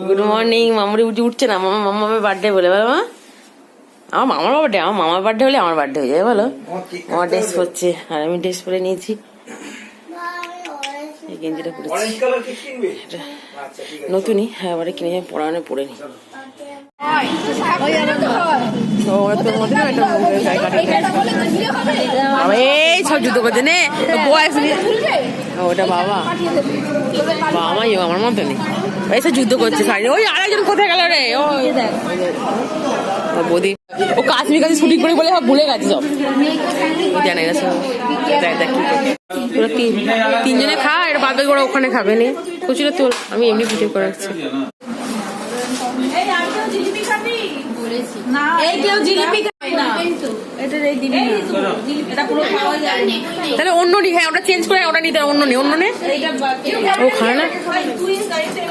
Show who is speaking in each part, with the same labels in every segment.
Speaker 1: Good morning. মামুরি উঠছে না, মামার বার্থডে বলে বলো মা। আমার মামার বার্থডে, আমার মামার বার্থডে হলে আমার বার্থডে হয়ে যাবে বলো। আমার ড্রেস পরছে আর আমি ড্রেস পরে নিয়েছি, এই গেঞ্জিটা পরেছি নতুনই, হ্যাঁ এবারে কিনে পড়ানো পরে নি। এই সব যুদ্ধ করছে নে, ওটা বাবা বাবা আমার মতো নেই, এসে যুদ্ধ করছে শাড়ি। ওই আরেকজন কোথায় গেল রে, ওই বৌদি ও কাশ্মীর কাছে শুটিং করে বলে ভুলে গেছে সব, জানে না সব। তিনজনে খা, এটা বাদ বাকি ওরা ওখানে খাবে নি। খুচরো তোর, আমি এমনি ভিডিও করে রাখছি। তাহলে অন্য নি, হ্যাঁ ওটা চেঞ্জ করে ওটা নিতে, অন্য নে, অন্য নে। ও খায় না,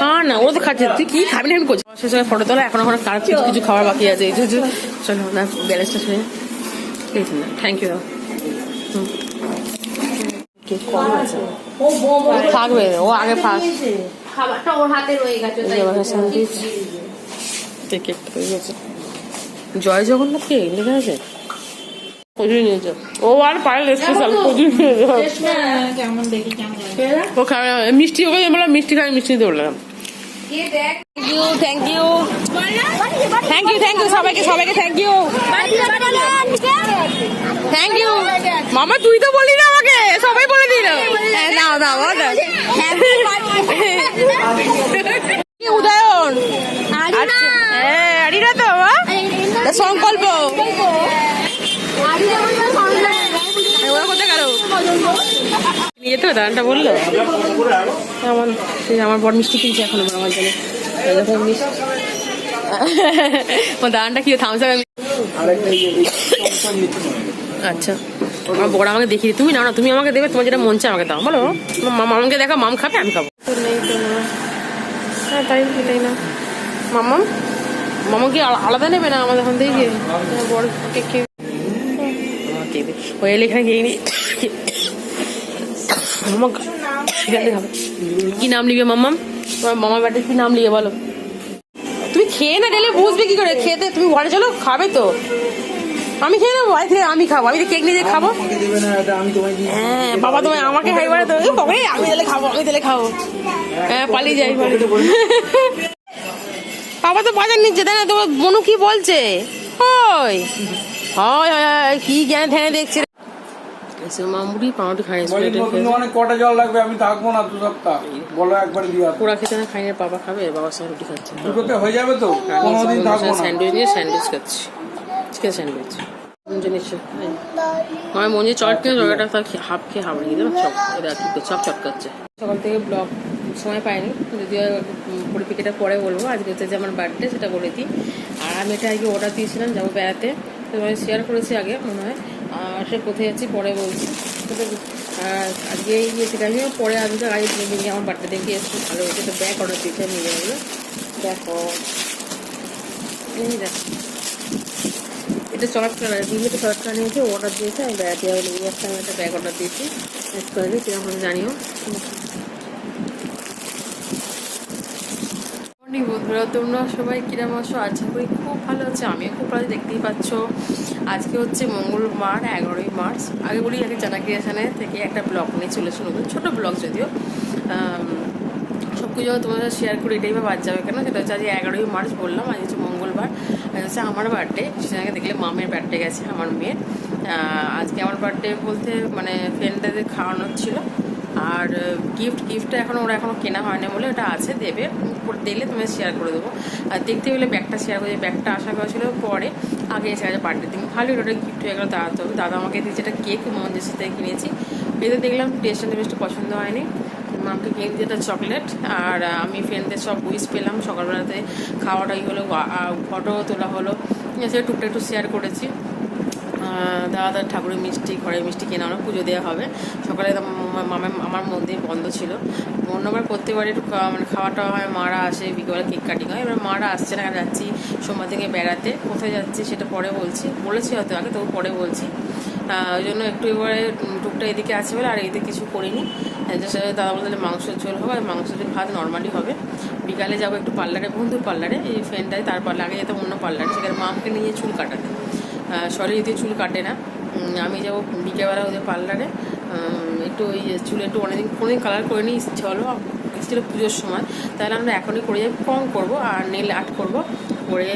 Speaker 1: খা না, ও তো খাচ্ছে, তুই কি খাবি না আমি করছি। সে সময় ফটো তোলা, এখন এখন কার কিছু কিছু খাবার বাকি আছে। চলো না ব্যালেন্সটা শুনে, থ্যাংক ইউ। থাকবে ও আগে ফার্স্ট খাবারটা ওর হাতে রয়ে গেছে। জয় জগন্নাথ কে লেখা আছে, কচুরি নিয়েছে ও, আর পারে স্পেশাল কচুরি নিয়েছে। ও খাবে মিষ্টি, ওকে বললাম মিষ্টি খাবে, মিষ্টি দিয়ে বললাম thank you thank you thank you সবাইকে, সবাইকে থ্যাংক ইউ থ্যাংক ইউ। মামা তুই তো বলি না আমাকে, সবাই বলে দিল। নাও নাও উদয়ন, হ্যাঁ আরিরা তো সংকল্প কোথায় গেল নিয়ে তো দাঁড়ানটা বললো। আমার বড় মিষ্টি কিনছে এখন আমার জন্য, দাঁড়ানটা কি থামস। আচ্ছা আমার বড় আমাকে দেখিয়ে, তুমি নাও না, তুমি আমাকে দেবে, তোমার যেটা মন চায় আমাকে দাও বলো। মামাকে দেখা, মাম খাবে আমি খাবো। হ্যাঁ তাই এটাই না, মামা মামা কি আলাদা নেবে না আমাদের ওখান থেকে বড় ওই এখানে গিয়ে নি। মামা খাবে কি নাম লিবে মাম্মা, মামার বাড়িতে কি নাম লিবে বলো। তুমি খেয়ে না গেলে বুঝবে কি করে, খেতে তুমি ঘরে চলো খাবে তো। আমি খেয়ে নেবো, বাড়ি থেকে আমি খাবো, আমি কেক নিয়ে খাবো। হ্যাঁ বাবা তোমায় আমাকে খাইবারে তো, আমি তাহলে খাবো, আমি তাহলে খাবো। হ্যাঁ পালিয়ে যাই। বাবা তো বাজার নিচ্ছে তাই না, তোমার মনু কি বলছে, ওই হয় হয় কি জ্ঞান ধ্যানে দেখছে। মামুড়ি পাউরুটি খাই,
Speaker 2: কটা জল লাগবে, আমি থাকবো না দু সপ্তাহ, বলো একবার দিয়া
Speaker 1: পুরা খেতে না খাই না, বাবা খাবে, বাবার সঙ্গে রুটি খাচ্ছে,
Speaker 2: দুটোতে হয়ে যাবে তো, কোনোদিন থাকবো না।
Speaker 1: স্যান্ডউইচ নিয়ে স্যান্ডউইচ খাচ্ছি, চিকেন স্যান্ডউইচ। আমার মঞ্জে চট কিনে জগাটা তার হাফ খেয়ে হাবড়ে গিয়ে সব চটকাচ্ছে। সকাল থেকে ব্লগ সময় পাইনি, যদিও পরিপিকেটা পরে বলবো। আজকে হচ্ছে যে আমার বার্থডে, সেটা বলে দিই। আর আমি এটা আগে অর্ডার দিয়েছিলাম, যাবো বেড়াতে, তো আমি শেয়ার করেছি আগে মনে হয়। আর সে কোথায় যাচ্ছি পরে বলছি। আর আজকে গিয়েছি আমিও পরে আজকে আগে দিকে আমার বার্থডে দেখে এসেছি, ভালো হয়েছে। তো ব্যাগ অর্ডার দিয়েছি আমি নিজে, দেখো দেখ এটা শর্ট কালার, দিদিকে শর্ট কালার নিয়েছে, অর্ডার দিয়েছে। আমি বেড়াতে যাবো নিয়ে আসতে, আমি একটা ব্যাগ অর্ডার দিয়েছি, করে দিই কিরকম জানিও। মর্নিং বন্ধুরা, তোমরা সবাই কিরম আছো? আশা করি খুব ভালো আছে, আমিও খুব ভালো। দেখতেই পাচ্ছ আজকে হচ্ছে মঙ্গলবার 11ই মার্চ। আগে বলি আগে জানা ক্রিয়েশনে থেকে একটা ব্লগ নিয়ে চলেছে, নতুন ছোটো ব্লগ যদিও। সব কিছু তোমাদের শেয়ার করে এটাই বা বাদ যাবে কেন, সেটা হচ্ছে আজ 11ই মার্চ বললাম, আজ হচ্ছে মঙ্গলবার, আজ হচ্ছে আমার বার্থডে। সেখানে দেখলে মামের বার্থডে গেছে, আমার মেয়ের। আজকে আমার বার্থডে বলতে মানে ফ্রেন্ডদের খাওয়ানো ছিল। আর গিফটটা ওরা এখনও কেনা হয়নি বলে, ওটা আছে, দেবে, দিলে তুমি শেয়ার করে দেবো। আর দেখতে পেলে ব্যাগটা শেয়ার করে, ব্যাগটা আশা করা ছিল পরে, আগে এসে গেছে বার্থডে দিন, ভালোই ওটা গিফট হয়ে গেলো তাড়াতাড়ি হবে। দাদা আমাকে দিয়েছে একটা কেক, মঞ্জের থেকে কিনেছি। এতে দেখলাম টেস্টটা বেশটা পছন্দ হয়নি, মামকে কেক দিয়েটা চকলেট। আর আমি ফ্রেন্ডদের সব উইশ পেলাম, সকালবেলাতে খাওয়াটাই হলো, ফটো তোলা হলো, সে টুকটা একটু শেয়ার করেছি। দাদা ঠাকুরের মিষ্টি, ঘরের মিষ্টি কেনা হলো, পুজো দেওয়া হবে। সকালে আমার মন্দির বন্ধ ছিল, অন্যবার প্রত্যেকবার একটু মানে খাওয়া টাওয়া হয়, মারা আসে, বিকেলবেলা কেক কাটিং হয়। এবার মারা আসছে না, যাচ্ছি সোমবার থেকে বেড়াতে। কোথায় যাচ্ছি সেটা পরে বলেছি হয়তো আগে, তবু পরে বলছি। ওই জন্য একটু এবারে টুকটা এদিকে আছে বলে, আর এদিকে কিছু করিনি। দাদা বলতে মাংসের ঝোল হবে, আর মাংসের ঝোল ভাত নর্মালি হবে। বিকাল বিকালে যাবো একটু পার্লারে, বন্ধুর পার্লারে, এই ফ্রেন্ডটাই তার পার্লারে, আগে যেতাম অন্য পার্লারে, সেখানে মামকে নিয়ে চুল কাটাতে, সরি যদি চুল কাটে না, আমি যাবো বিকেলবেলা ওদের পার্লারে, একটু ওই চুলে একটু অনেকদিন কালার করে নিই, ইচ্ছে হলো ছিল পুজোর সময়, তাহলে আমরা এখনই করে যাই, কম করবো আর নেল আর্ট করবো, করে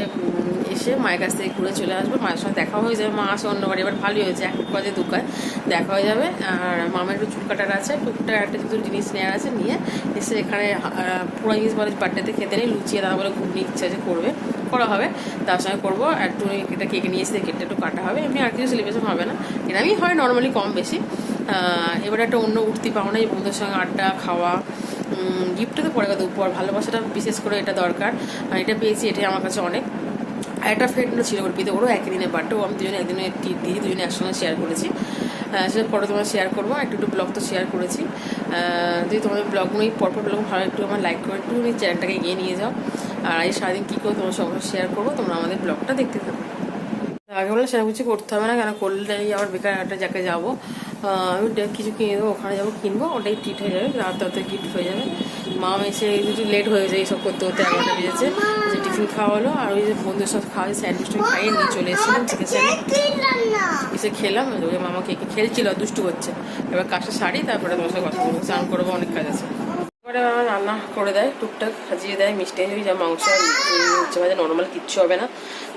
Speaker 1: এসে মায়ের কাছ থেকে ঘুরে চলে আসবো, মায়ের সঙ্গে দেখা হয়ে যাবে, মা আসে অন্য বাড়ি, এবার ভালোই হয়েছে, এক কাজে দুকায় দেখা হয়ে যাবে। আর মামার একটু চুল কাটার আছে, টুকটাক একটা দুটো জিনিস নেওয়ার আছে, নিয়ে এসে এখানে পুরো জিনিস বলে বার্থডেতে খেতে নেই, লুচিয়ে দাদা বলে ঘুগনি ইচ্ছা আছে করা হবে, তার সঙ্গে করবো একটু এটা কেক নিয়ে এসে কেকটা একটু কাটা হবে, এমনি আর কিছু সেলিব্রেশন হবে না, এরকমই হয় নর্মালি কম বেশি। এবার একটা অন্য উঠতি পাওনা, এই বন্ধুদের সঙ্গে আড্ডা খাওয়া, গিফটটা তো পরে কথা, উপর ভালোবাসাটা বিশেষ করে এটা দরকার, আর এটা পেয়েছি, এটাই আমার কাছে অনেক। আর একটা ফ্রেন্ডও ছিল অর্পিতে, ওরও একই দিনের বার্থডে, আমি দুজনে একদিনে টিপ দিয়ে দুজনে একসঙ্গে শেয়ার করেছি, সেটা পরে তোমার শেয়ার করবো, একটু ব্লগ তো শেয়ার করেছি, যদি তোমাদের ব্লগগুলোই পরপর ব্লগ ভালো একটু আমার লাইক করে একটু চ্যানেলটাকে এগিয়ে নিয়ে যাও, আর এই সারাদিন কী করে তোমার সঙ্গে শেয়ার করবো, তোমরা আমাদের ব্লগটা দেখতে থাকো। আগে বলে সেরকম কিছু করতে হবে না, কেন করলেই আবার বেকার একটা জায়গায় যাবো, আমি কিছু কিনে দেবো, ওখানে যাবো কিনবো, ওটাই ট্রিট হয়ে যাবে, রাতে গিফট হয়ে যাবে। মা এসে কিছু লেট হয়ে যায় এইসব করতে করতে, 11টা বেজেছে, যে টিফিন খাওয়া হলো, আর ওই যে বন্ধুদের সাথে খাওয়া স্যান্ডউইচটা খাইয়ে নিয়ে চলে এসেছিলাম চিকেন স্যান্ডউইচ, এসে খেলাম, ওই মামা কে খেলছিল, দুষ্টু করছে, এবার কাজটা সারি, তারপরে তোমার সাথে কথা বলবো, স্নান করবো, অনেক কাজ আছে। এবারে আমার রান্না করে দেয়, টুকটাক সাজিয়ে দেয়, মিষ্টি যা মাংস হচ্ছে ভাজা, নর্মাল কিচ্ছু হবে না,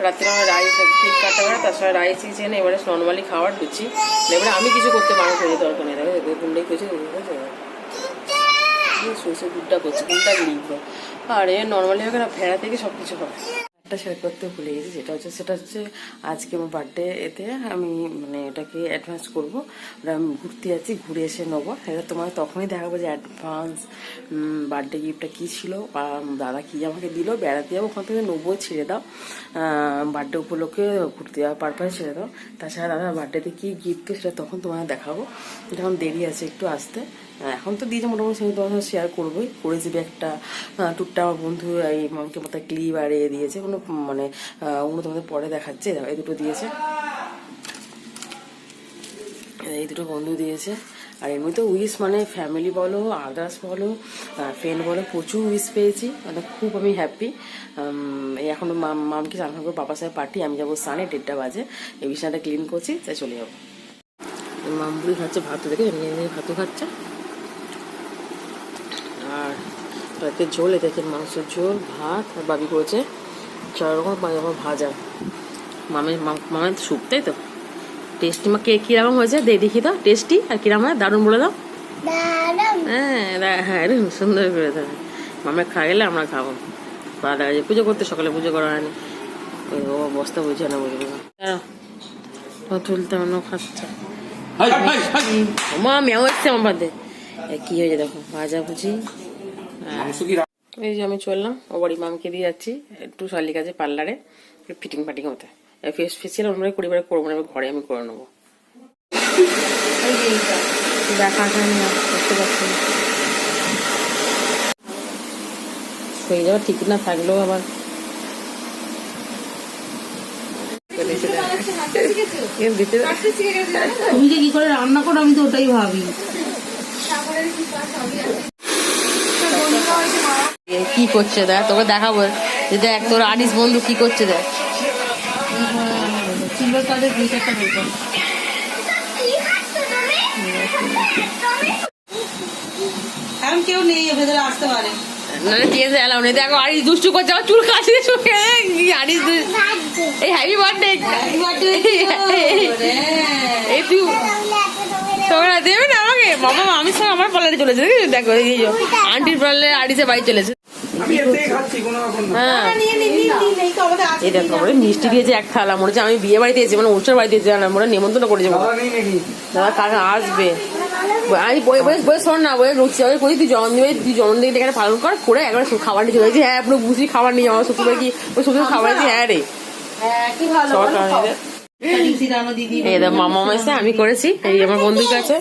Speaker 1: রাত্রে আমার রাইস কেক কাটা হয়, তার সঙ্গে রাইস চিকেন, এবারে নর্মালি খাওয়ার লুচি, এবারে আমি কিছু করতে পারবো করে দরকার নেই, দেখো গুন্ডাই করছে, সরষে গুড়টা করছে, গুড়টা লিখবো, আর এ নর্মালি হবে না, ভেড়া থেকে সব কিছু হয়। একটা শেয়ার করতে ভুলে গেছি, সেটা হচ্ছে আজকে আমার বার্থডে, এতে আমি মানে এটাকে অ্যাডভান্স করবো, ওটা আমি ঘুরতে যাচ্ছি, ঘুরে এসে নেবো, এটা তোমার তখনই দেখাবো যে অ্যাডভান্স বার্থডে গিফটটা কী ছিল, বা দাদা কী আমাকে দিল, বেড়াতে যাবো, ওখান থেকে নেবো, ছেড়ে দাও, বার্থডে উপলক্ষে ঘুরতে যাওয়ার পারপাসে ছেড়ে দাও, তাছাড়া দাদার বার্থডেতে কী গিফট সেটা তখন তোমায় দেখাবো, যখন দেরি আছে একটু আসতে, এখন তো দিয়েছে মোটামুটি, সঙ্গে তোমার সাথে শেয়ার করবোই, করেছি একটা টুকটা আমার বন্ধু এই মামকে মতো ক্লিপ আর এ দিয়েছে, কোনো মানে ওগুলো তোমাদের পরে দেখাচ্ছে, এই দুটো দিয়েছে, এই দুটো বন্ধু দিয়েছে, আর এমনিতে উইশ মানে ফ্যামিলি বলো, আদার্স বলো, ফ্রেন্ড বলো, প্রচুর উইশ পেয়েছি, মানে খুব আমি হ্যাপি। এখন মামকে চান করবো, বাবার সাথে পার্টি, আমি যাবো স্নানে, 1:30 বাজে, এই বিছানাটা ক্লিন করছি, তাই চলে যাবো। মামবুড়ি খাচ্ছে ভাত, দেখে ভাতও খাচ্ছে, আর রাতে ঝোল, এতে মাংসের ঝোল, ভাত, আর বাবি করেছে 4 রকম ভাজা, মামের স্যুপ, তাই তো টেস্টি, মা কে কিরকম হয়েছে দেখি তো, টেস্টি আর কিরকম হয়, দারুণ বলে দাও, হ্যাঁ সুন্দর করে দেবে, মামের খাওয়া গেলে আমরা খাবো, বাদা পুজো করতে, সকালে পুজো করা হয়নি, ও বস্তা বুঝে না, বুঝবে না তুলতে অন্য খাচ্ছে, মা মেও এসছে আমার বাদে, কি হয়েছে দেখো, ভাজা ভুজি, এই যে আমি চললাম ও বাড়ি, মামকে দিয়ে যাচ্ছি একটু শালি কাজে পার্লারে, ফিটিং ফাটিং হতে, ফেসিয়াল আমরা পরিবারে করবো না, ঘরে আমি করে নেবো, দেখা যায় না, বুঝতে পারছি না, হয়ে যাবে ঠিক না থাকলেও আবার
Speaker 3: তুমি যে কি করে রান্না করো, আমি তো ওটাই ভাবি,
Speaker 1: কি করছে দেখ, তোকে দেখাবো যে দেখ তোর আনিস বন্ধু কি করছে দেখ,
Speaker 3: সিলভার কার্ডের 2-4টা বেতন, এখন কেউ নেই ভেতরে আসতে পারে,
Speaker 1: নাহলে চেঞ্জ এলাও নেই, দেখো আনিস দুষ্টু করছে, আমার চুল কাশিয়ে শুকে, আনিস এই হ্যাপি বার্থডে, এই তুই তোমরা দেবে না আমাকে, মামা মামির সঙ্গে আমার পার্লারে চলেছে, দেখো এই আন্টির পার্লারে আড়িসে বাড়ি চলেছে, হ্যাঁ এই দেখো আমরা মিষ্টি দিয়েছে এক থালা, মনে হচ্ছে আমি বিয়ে বাড়িতে এসেছি, মানে অনুষ্ঠান বাড়িতে এসেছি, মনে নেমন্তন্ন করেছে, দাদা কাকা আসবে, আমি বই শোন না, বই রুচি করি, তুই জন্মদিন এখানে পালন করে একবার খাবার নিয়ে চলে গেছি, হ্যাঁ পুরো বুঝি খাবার নিয়ে আমার শ্বশুর কি ওই শ্বশুর খাবার দিয়েছি, হ্যাঁ রে মামা এসে আমি করেছি, এই আমার বন্ধুর কাছে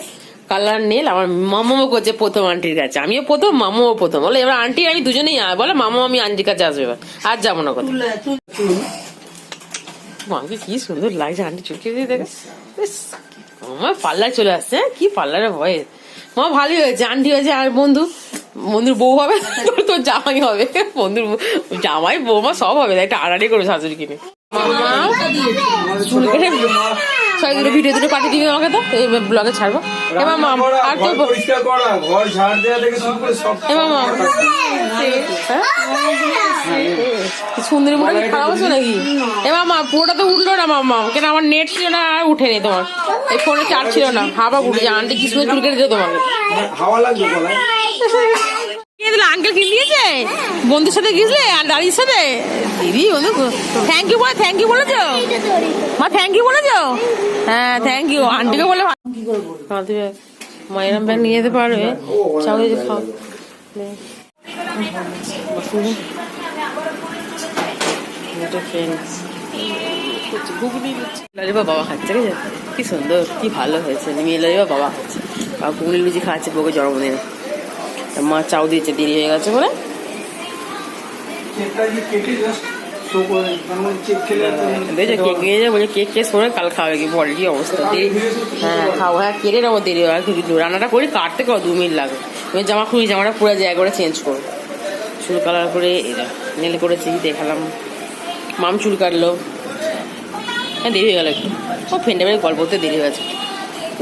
Speaker 1: কালার নেল, আমার মামাও করছে প্রথম আন্টির কাছে, আমিও প্রথম, মামাও প্রথম, বলে এবার আন্টি আমি দুজনেই বলে মামা আমি আন্টির কাছে আসবে, এবার আর যাবো না কথা, মাকে কি সুন্দর লাগছে আন্টি চুলকে দিয়ে দেখে, আমার পার্লার চলে আসছে, কি পার্লারে ভয়ে, মা ভালোই হয়েছে, আন্টি হয়েছে আর বন্ধুর বউ হবে, তোর জামাই হবে, বন্ধুর জামাই বৌমা সব হবে, একটা আড়াড়ি করবে শাশুড়ি কিনে। চুল কেটে সবাই দুটো ভিডিও দুটো পাঠিয়ে দিবি আমাকে, তো এই ব্লগে ছাড়বো। এবার মাম আর তো
Speaker 2: পরিষ্কার করা, ঘর ঝাড় দেওয়া থেকে শুরু করে সব।
Speaker 1: এবার মাম সুন্দরী মোটা কি খারাপ হচ্ছে নাকি? এবার মা পুরোটা তো উঠলো না মামা, কেন আমার নেট ছিল না আর উঠেনি, তোমার এই ফোনে চার্জ ছিল না, হাওয়া উঠে যায়। আন্টি কি সুন্দর চুল কেটে দিও তোমাকে,
Speaker 2: হাওয়া লাগবে গলায়।
Speaker 1: আঙ্কেল কিনে দিয়েছে বন্ধুর সাথে গিয়েছিলে আর দাদির সাথে। দিদি বন্ধু থ্যাংক ইউ বলে, থ্যাংক ইউ বলেছো মা, থ্যাংক ইউ বলেছো? হ্যাঁ থ্যাংক ইউ, আন্টিকে বলে মা এরম ব্যাগ নিয়ে যেতে পারবে। চাও যে খাও বাবা খাচ্ছে, ঠিক আছে? কি সুন্দর, কি ভালো হয়েছে, বাবা খাচ্ছে, ঘুগনি লুচি খাচ্ছে বউকে জন্মদিনে। মা চাউ দিয়েছে, দেরি হয়ে গেছে বলে। কেক নিয়ে যাবো, কেক শেষ করে কাল খাওয়াবে কি বলে, কি অবস্থা দেরি। হ্যাঁ খাবো, হ্যাঁ কেটে নেবো, দেরি হয় রান্নাটা করি, কাটতে 2 মিনিট লাগে। আমি জামা খুলি, জামাটা পুরো জায়গা করে চেঞ্জ করো, চুল কালার করে নেল করেছি, দেখালাম। মাম চুল কাটলো, হ্যাঁ দেরি হয়ে গেল একটু। ও ফ্রেন্ডের বাড়ি গল্প করতে দেরি হয়েছে।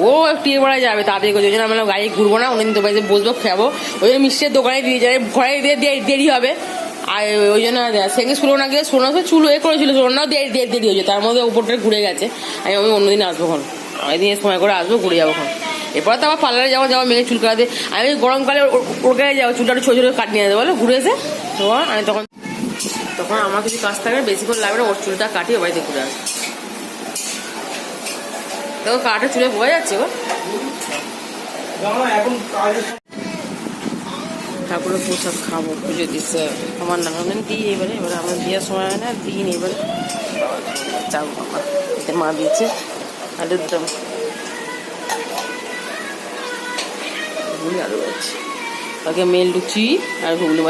Speaker 1: ও একটু বেড়ায় যাবে তাড়াতাড়ি করে, ওই জন্য আমরা গাড়ি ঘুরবো না, অন্যদিন তো বাড়িতে বসবো খাবো, ওই জন্য মিষ্টির দোকানে দিয়ে যাবে, ঘরে দিয়ে দেরি হবে। আর ওই জন্য সেখানে শুলো না গিয়ে শোনা চুল করেছিল, শোনাও দেরি হয়েছে, তার মধ্যে উপরটা ঘুরে গেছে। আমি অন্যদিন আসবো এখন, আমি দিনে সময় করে আসবো, ঘুরে যাবো এখন। এরপর তো আবার পার্লারে যাবো মেয়ে চুল কাটাতে। আমি গরমকালে ওর কাছে যাবো, চুলটা একটু ছোটো ছোটো কাট নিয়ে যাবো বলো, ঘুরে এসে। তো আমি তখন আমার কিছু কাজ থাকবে, বেশিক্ষণ লাগবে না, ওর চুলটা কাটিয়ে বাড়িতে ঘুরে আসবো। তো কাটা চুলে বোঝা যাচ্ছে গো। ঠাকুরের প্রসাদ খাবো, পুজো দিচ্ছে আমার নানান দিই, এবারে আমার বিয়ের সময় হয় না, দিন এবারে যাবো আমার মা দিয়েছে আলুর দম, আলু আছে তাকে মেয়ে লুচি আর ঘুগনি,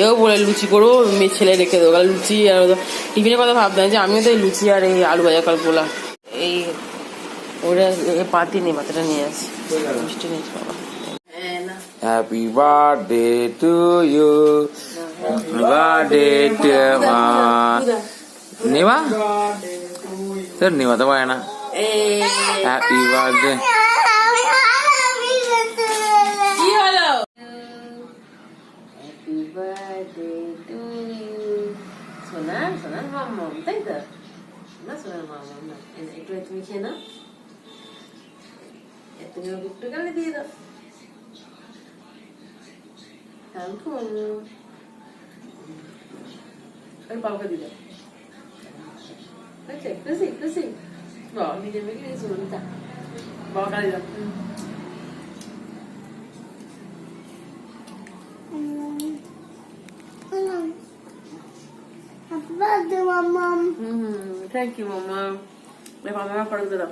Speaker 1: এও বলে লুচি করো, মেয়ে ছেলে রেখে দেবো লুচি। আর টিফিনের কথা ভাবতাম যে আমিও তো এই লুচি আর এই আলু ভাজা কাল বলা, এই ওরা পাতি নেই, পাতিটা নিয়ে আসি, মিষ্টি নিয়েছি বাবা।
Speaker 2: Happy birthday to you. Happy birthday to Niva. Sir, Niva to na. Happy birthday.
Speaker 1: কি হলো? Happy birthday to you. সোনার মাম্মা, তাই তো? না সোনার মাম্মা, একটু তুমি খেয়ে না, তুমি একটু গালে দিয়ে দাও। বাবাকে দিল, খুশি খুশি, বাবা নিজের মেয়েকে নিয়ে শুনুন, বাবা কালে দাও। থ্যাংক ইউ মাম্মা, মামা করে দাও।